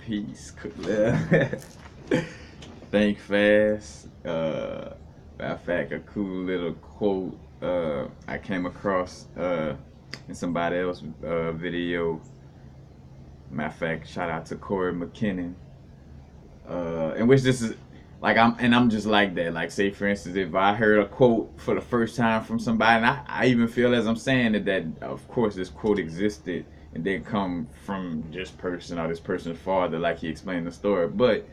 Peace. Think fast. Matter of fact, a cool little quote I came across in somebody else's video. Matter of fact, shout out to Corey McKinnon. In which this is like I'm just like that. Like, say for instance, if I heard a quote for the first time from somebody, and I even feel as I'm saying it that of course this quote existed and didn't come from this person or this person's father, like he explained the story. But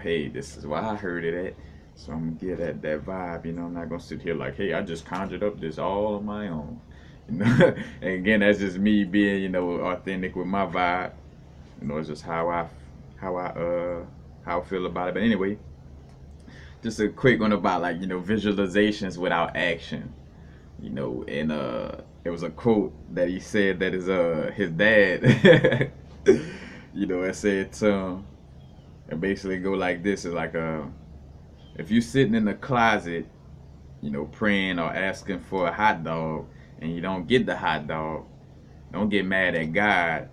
hey, this is why I heard it at. So I'm gonna get that vibe. I'm not gonna sit here like, hey, I just conjured up this all on my own. And again, that's just me being authentic with my vibe. It's just how I uh how I feel about it. But anyway, just a quick one about like visualizations without action. And it was a quote that he said that is his dad. It said to him, and basically go like this: is like if you sitting in the closet, praying or asking for a hot dog, and you don't get the hot dog, don't get mad at God.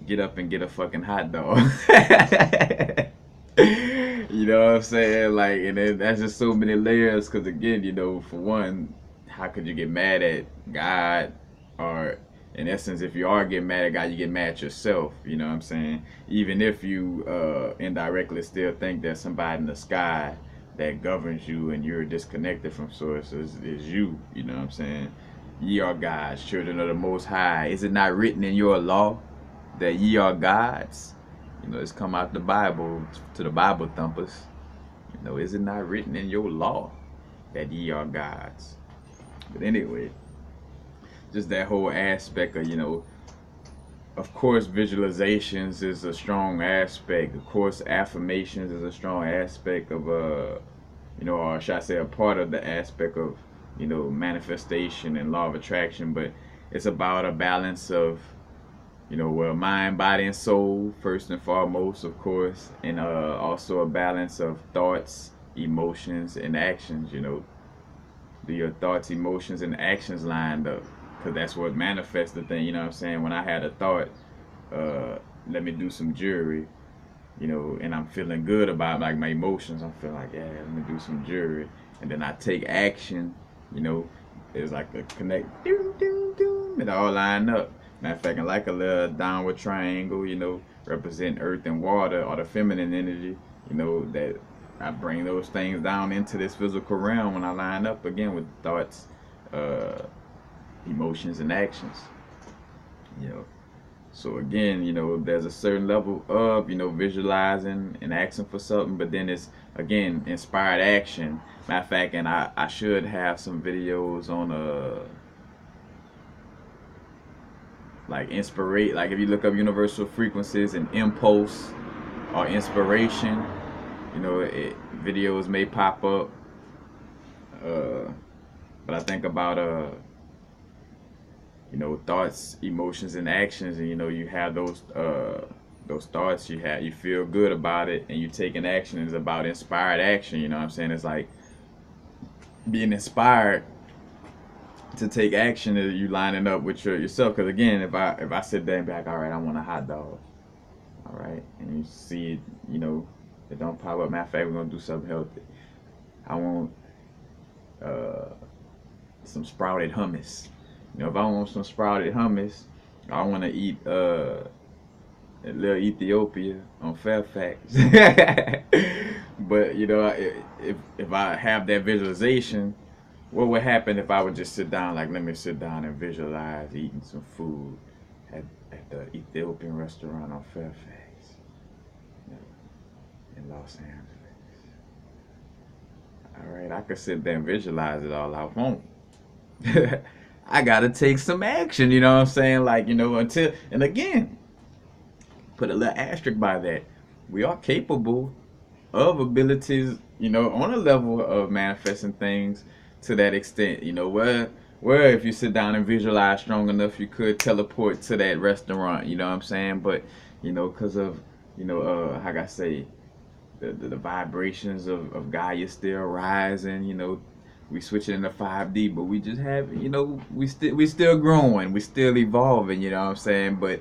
Get up and get a fucking hot dog. You know what I'm saying? Like, and that's just so many layers. Because again, for one, how could you get mad at God? Or in essence, if you are getting mad at God, you get mad at yourself. You know what I'm saying? Even if you indirectly still think there's somebody in the sky that governs you and you're disconnected from source is you. You know what I'm saying? Ye are gods, children of the Most High. Is it not written in your law that ye are gods? It's come out the Bible to the Bible thumpers. Is it not written in your law that ye are gods? But anyway, just that whole aspect of course, visualizations is a strong aspect. Of course, affirmations is a strong aspect of or should I say a part of the aspect of manifestation and law of attraction. But it's about a balance of mind, body, and soul, first and foremost, of course, and also a balance of thoughts, emotions, and actions. Do your thoughts, emotions, and actions lined up? Because that's what manifests the thing. You know what I'm saying? When I had a thought, let me do some jewelry, and I'm feeling good about like my emotions. I'm feeling like, yeah, let me do some jewelry, and then I take action. It's like a connect, it all line up. Matter of fact, like a little downward triangle, represent earth and water or the feminine energy, that I bring those things down into this physical realm when I line up again with thoughts, emotions, and actions. So again, there's a certain level of, visualizing and asking for something, but then it's again inspired action. Matter of fact, and I should have some videos on like inspirate, like if you look up universal frequencies and impulse or inspiration, videos may pop up. But I think about thoughts, emotions, and actions, and you have those thoughts, you feel good about it, and you take an action. It's about inspired action. You know what I'm saying? It's like being inspired to take action is you lining up with yourself. Because again, if I sit there and be like, all right, I want a hot dog, all right, and you see it, it don't pop up. Matter of fact, we're gonna do something healthy. I want some sprouted hummus. If I want some sprouted hummus, I want to eat a little Ethiopia on Fairfax. But if I have that visualization, what would happen if I would just sit down? Like, let me sit down and visualize eating some food at the Ethiopian restaurant on Fairfax, in Los Angeles. All right, I could sit there and visualize it all I want. I gotta take some action, you know what I'm saying? Like, until, and again, put a little asterisk by that. We are capable of abilities, on a level of manifesting things to that extent, where if you sit down and visualize strong enough, you could teleport to that restaurant, you know what I'm saying? But, because of, how can I say, the vibrations of Gaia still rising, we switching into 5D, but we just have, we still growing, we still evolving, you know what I'm saying? But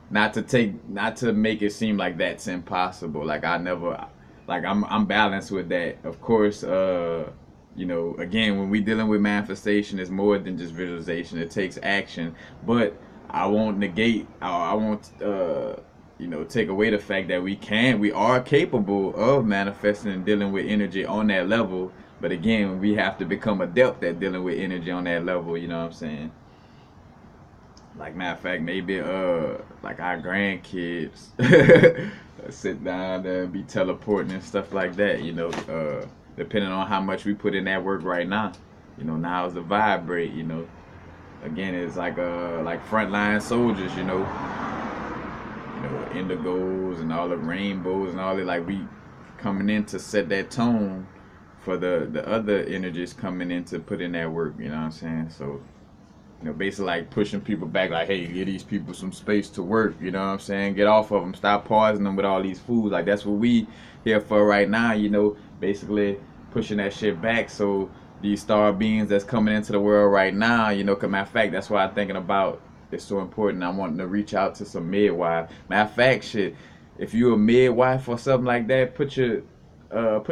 not to make it seem like that's impossible. Like I never, like I'm balanced with that. Of course, you know, again, when we dealing with manifestation, it's more than just visualization. It takes action, but I won't negate. I won't, you know, take away the fact that we are capable of manifesting and dealing with energy on that level. But again, we have to become adept at dealing with energy on that level. You know what I'm saying? Like matter of fact, maybe like our grandkids sit down there and be teleporting and stuff like that, you know, depending on how much we put in that work right now. You know, now it's the vibrate, you know. Again, it's like frontline soldiers, you know, indigos and all the rainbows and all that, like we coming in to set that tone for the other energies coming in to put in that work, you know what I'm saying? So you know, basically like pushing people back, like, hey, give these people some space to work. You know what I'm saying? Get off of them. Stop pausing them with all these foods. Like that's what we here for right now. You know, basically pushing that shit back. So these star beings that's coming into the world right now, you know, cause matter of fact, that's why I'm thinking about it's so important. I want to reach out to some midwife. Matter of fact, shit, if you a midwife or something like that, put your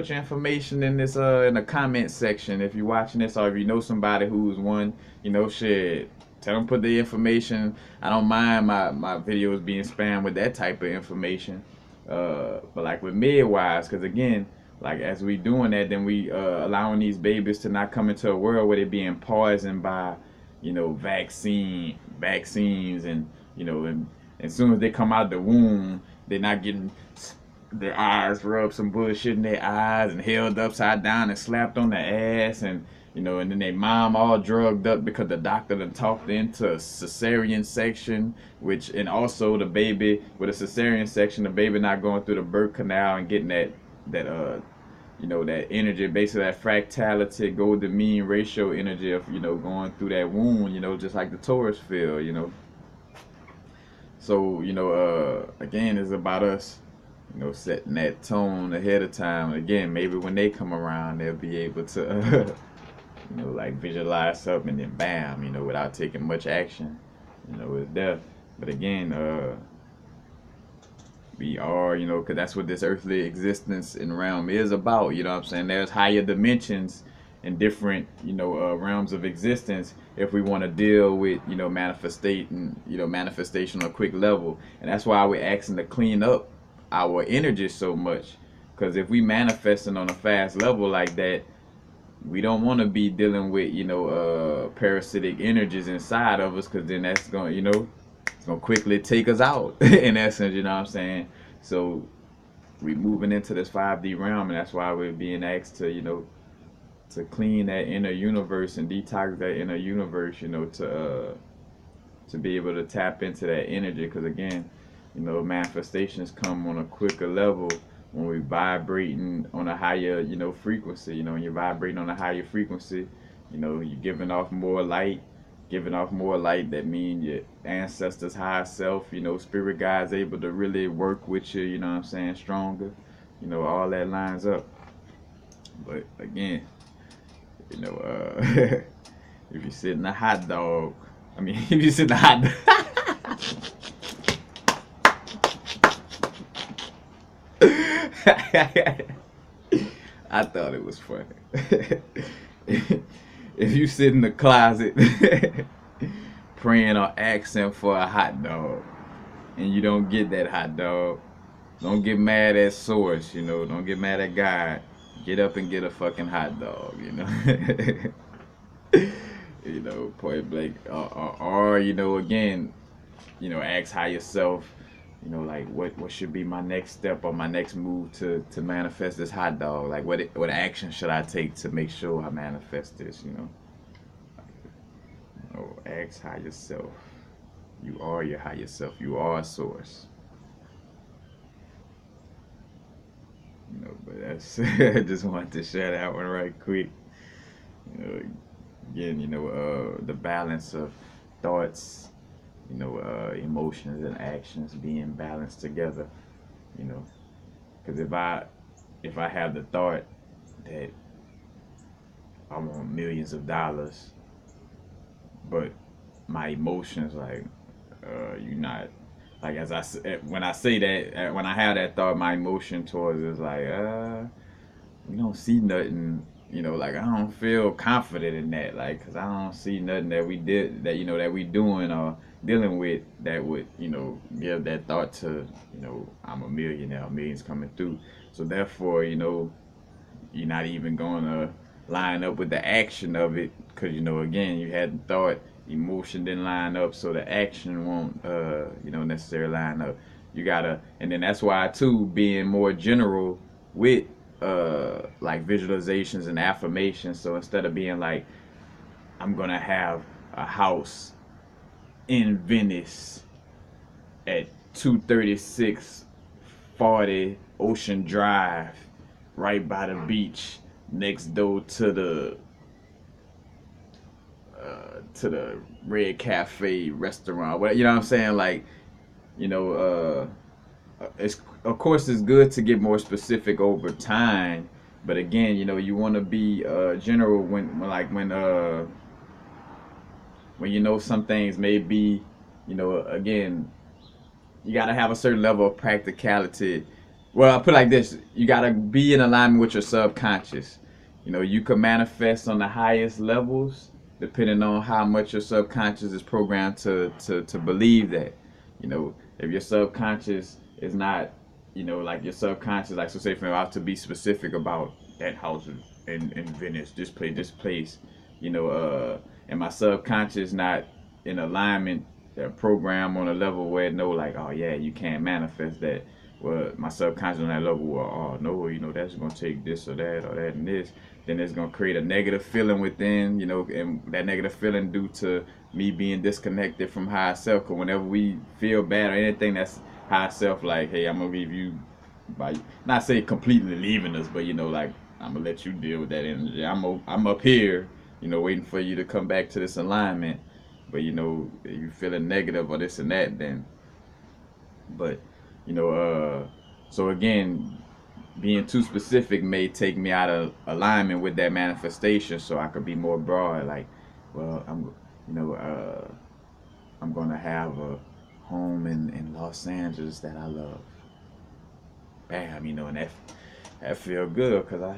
information in this in the comment section if you're watching this, or if you know somebody who's one, you know, shit, tell them put the information. I don't mind my videos being spammed with that type of information, but like with midwives, because again, like as we doing that, then we allowing these babies to not come into a world where they're being poisoned by, you know, vaccines, and you know, and as soon as they come out the womb, they're not getting their eyes rubbed some bullshit in their eyes and held upside down and slapped on the ass, and you know, and then their mom all drugged up because the doctor done talked into a cesarean section, which, and also the baby with a cesarean section, the baby not going through the birth canal and getting that you know, that energy, basically that fractality, golden mean ratio energy of, you know, going through that wound, you know, just like the Taurus field, you know. So, you know, again, it's about us, you know, setting that tone ahead of time. Again, maybe when they come around, they'll be able to, you know, like visualize something and then bam, you know, without taking much action, you know, it's there. But again, we are, you know, because that's what this earthly existence and realm is about. You know what I'm saying? There's higher dimensions and different, you know, realms of existence if we want to deal with, you know, manifestation on a quick level. And that's why we're asking to clean up our energy so much. Because if we manifesting on a fast level like that, we don't want to be dealing with, you know, parasitic energies inside of us, because then that's going to, you know, it's going to quickly take us out in essence, you know what I'm saying? So we moving into this 5D realm, and that's why we're being asked to, you know, to clean that inner universe and detox that inner universe, you know, to be able to tap into that energy. Because again, you know, manifestations come on a quicker level when we vibrating on a higher, you know, frequency. You know, when you're vibrating on a higher frequency, you know, you're giving off more light. Giving off more light, that means your ancestors' higher self, you know, spirit guides able to really work with you, you know what I'm saying, stronger. You know, all that lines up. But again, you know, if you sit in a hot dog, I mean, if you sit in a hot dog, I thought it was funny. If you sit in the closet praying or asking for a hot dog and you don't get that hot dog, don't get mad at source, you know, don't get mad at God. Get up and get a fucking hot dog, you know. You know, point blank. Or, you know, again, you know, ask higher self, you know, like what should be my next step or my next move to manifest this hot dog? Like what action should I take to make sure I manifest this, you know? You know, ask higher self. You are your higher self. You are a source. You know, but that's I just wanted to share that one right quick. You know, again, you know, the balance of thoughts, you know, emotions and actions being balanced together, you know, because if I have the thought that I want millions of dollars, but my emotions like you not like when I say that, when I have that thought, my emotion towards it is like, we don't see nothing. Like I don't feel confident in that, like, cause I don't see nothing that we did that that we doing or dealing with that would give that thought to I'm a millionaire, millions coming through. So therefore, you're not even gonna line up with the action of it, because again, you hadn't thought, emotion didn't line up, so the action won't necessarily line up. You gotta, and then that's why too, being more general with like visualizations and affirmations. So instead of being like, I'm gonna have a house in Venice at 23640 Ocean Drive, right by the beach, next door to the Red Cafe restaurant. What, you know what I'm saying? Like, you know, it's, of course it's good to get more specific over time, but again, you want to be general when some things may be, again, you got to have a certain level of practicality. Well, I'll put it like this: you got to be in alignment with your subconscious. You can manifest on the highest levels depending on how much your subconscious is programmed to believe that. If your subconscious is not, like your subconscious, like, so say for example, I have to be specific about that house in Venice, this place, and my subconscious not in alignment, program on a level where it know, like, oh yeah, you can't manifest that. Well, my subconscious on that level, well, oh no, that's gonna take this or that and this. Then it's gonna create a negative feeling within, and that negative feeling due to me being disconnected from higher self. Because whenever we feel bad or anything that's higher self, like, hey, I'm gonna leave you by, not say completely leaving us, but like, I'm gonna let you deal with that energy. I'm up here, waiting for you to come back to this alignment. But you feeling negative or this and that, then, but so again, being too specific may take me out of alignment with that manifestation, so I could be more broad, like, well, I'm gonna have a home in Los Angeles that I love. Bam, and that feel good, because I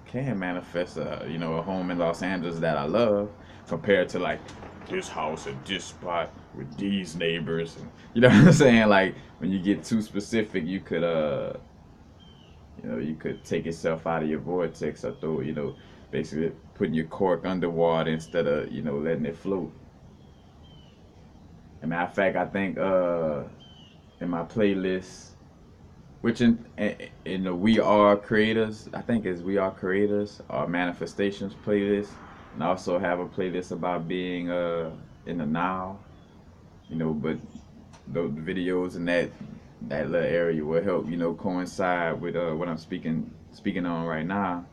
can manifest a home in Los Angeles that I love, compared to like this house at this spot with these neighbors, and you know what I'm saying. Like, when you get too specific, you could you could take yourself out of your vortex, or throw, basically putting your cork underwater instead of letting it float. As a matter of fact, I think in my playlist, which in the We Are Creators, I think it's We Are Creators or Manifestations playlist, and I also have a playlist about being in the now, but those videos in that little area will help coincide with what I'm speaking on right now.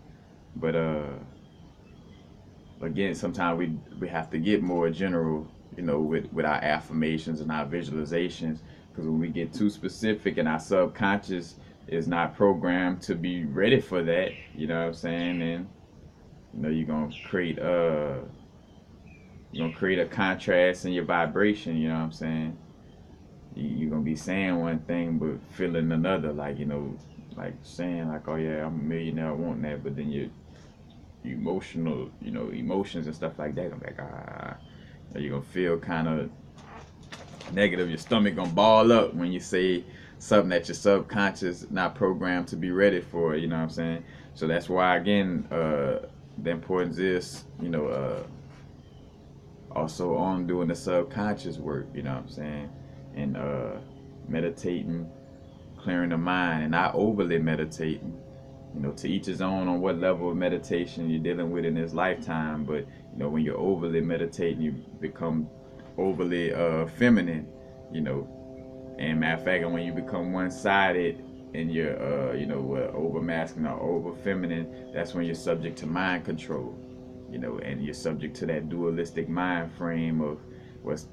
But again, sometimes we have to get more general, with our affirmations and our visualizations, because when we get too specific and our subconscious is not programmed to be ready for that, you know what I'm saying, then you're gonna create a contrast in your vibration, you know what I'm saying. You're gonna be saying one thing but feeling another, like, like saying like, oh yeah, I'm a millionaire, I want that, but then your emotional, emotions and stuff like that gonna be like, you're gonna feel kind of negative. Your stomach gonna ball up when you say something that your subconscious not programmed to be ready for. You know what I'm saying? So that's why, again, the importance is, also on doing the subconscious work. You know what I'm saying? And meditating, clearing the mind, and not overly meditating. To each his own on what level of meditation you're dealing with in this lifetime. But when you're overly meditating, you become overly feminine. And matter of fact, when you become one-sided and you're over masculine or over feminine, that's when you're subject to mind control. And you're subject to that dualistic mind frame of what's,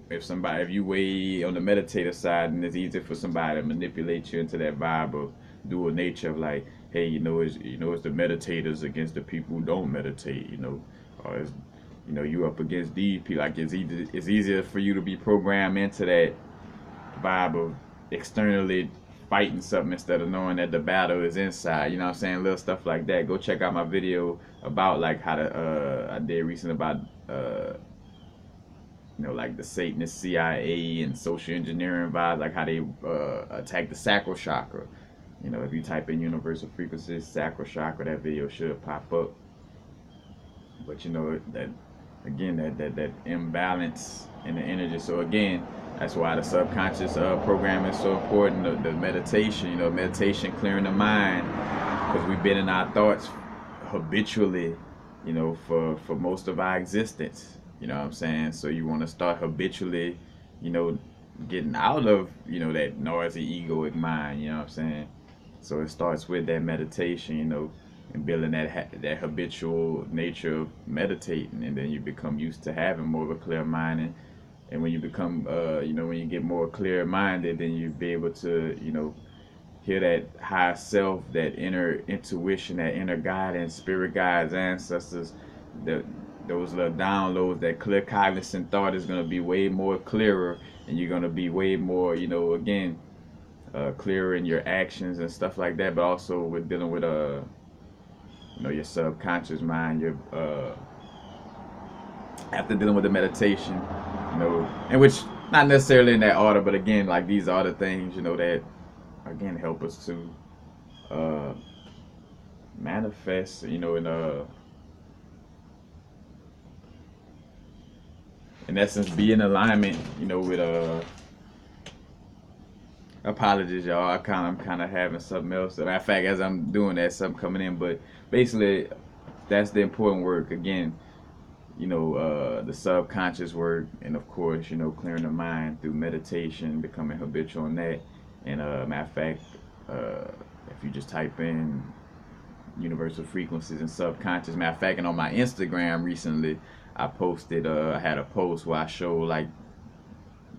if you weigh on the meditative side, and it's easy for somebody to manipulate you into that vibe of dual nature of like, hey, it's the meditators against the people who don't meditate, or it's you know, you up against these people. Like it's easier for you to be programmed into that vibe of externally fighting something instead of knowing that the battle is inside. You know what I'm saying? Little stuff like that. Go check out my video about like how to I did recently about you know, like the Satanist CIA and social engineering vibes, like how they attack the sacral chakra. You know, if you type in universal frequencies, sacral chakra, that video should pop up. But you know that again, that imbalance in the energy. So again, that's why the subconscious program is so important. The meditation, you know, meditation clearing the mind, because we've been in our thoughts habitually, you know, for most of our existence. You know what I'm saying? So you want to start habitually, you know, getting out of, you know, that noisy egoic mind. You know what I'm saying? So it starts with that meditation, you know, and building that habitual nature of meditating, and then you become used to having more of a clear mind. And when you become, you know, when you get more clear minded, then you be able to, you know, hear that higher self, that inner intuition, that inner guidance, spirit guides, ancestors, the, those little downloads, that clear cognizant thought is going to be way more clearer, and you're going to be way more, you know, again, clearer in your actions and stuff like that. But also with dealing with you know, your subconscious mind, your after dealing with the meditation, you know, and which not necessarily in that order, but again, like these are the things, you know, that again help us to manifest, you know, in essence, be in alignment, you know, with apologies, y'all. I'm kind of having something else. Matter of fact, as I'm doing that, something coming in. But basically, that's the important work. Again, you know, the subconscious work, and of course, you know, clearing the mind through meditation, becoming habitual in that. And matter of fact, if you just type in universal frequencies and subconscious, matter of fact, and on my Instagram recently, I posted, I had a post where I show like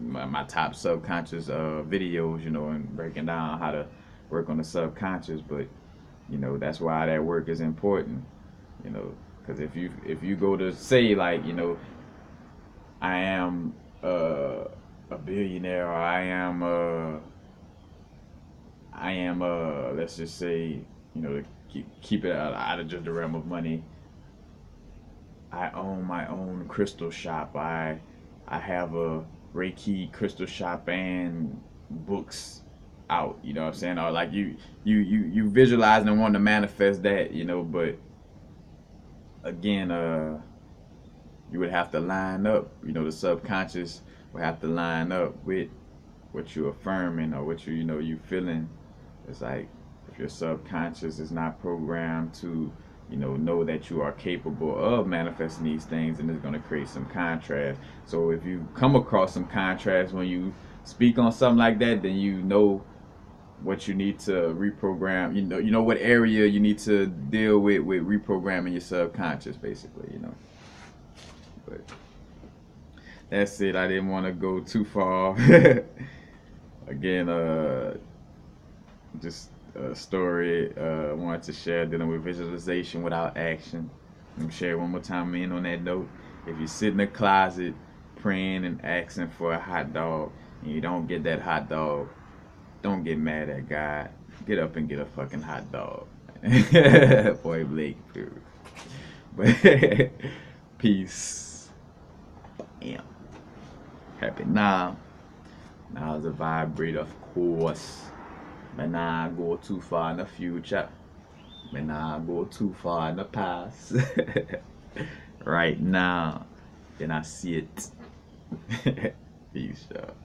my top subconscious videos, you know, and breaking down how to work on the subconscious. But you know, that's why that work is important, you know, because if you go to say like, you know, I am a billionaire, or I am let's just say, you know, to keep it out of just the realm of money, I own my own crystal shop. I have a Reiki crystal shop and books out. You know what I'm saying? Or like you visualizing and wanting to manifest that. You know, but again, you would have to line up. You know, the subconscious would have to line up with what you're affirming or what you know you feeling. It's like if your subconscious is not programmed to, you know that you are capable of manifesting these things, and it's going to create some contrast. So if you come across some contrast when you speak on something like that, then you know what you need to reprogram. You know what area you need to deal with reprogramming your subconscious, basically. You know, but that's it. I didn't want to go too far. Again, just a story I wanted to share dealing with visualization without action. Let me share it one more time in on that note. If you sit in the closet praying and asking for a hot dog and you don't get that hot dog, don't get mad at God. Get up and get a fucking hot dog. Boy Blake, period. But peace. Yeah. Happy now. Now is a vibrator, of course. May not go too far in the future. May not go too far in the past. Right now, then I see it. Peace, y'all.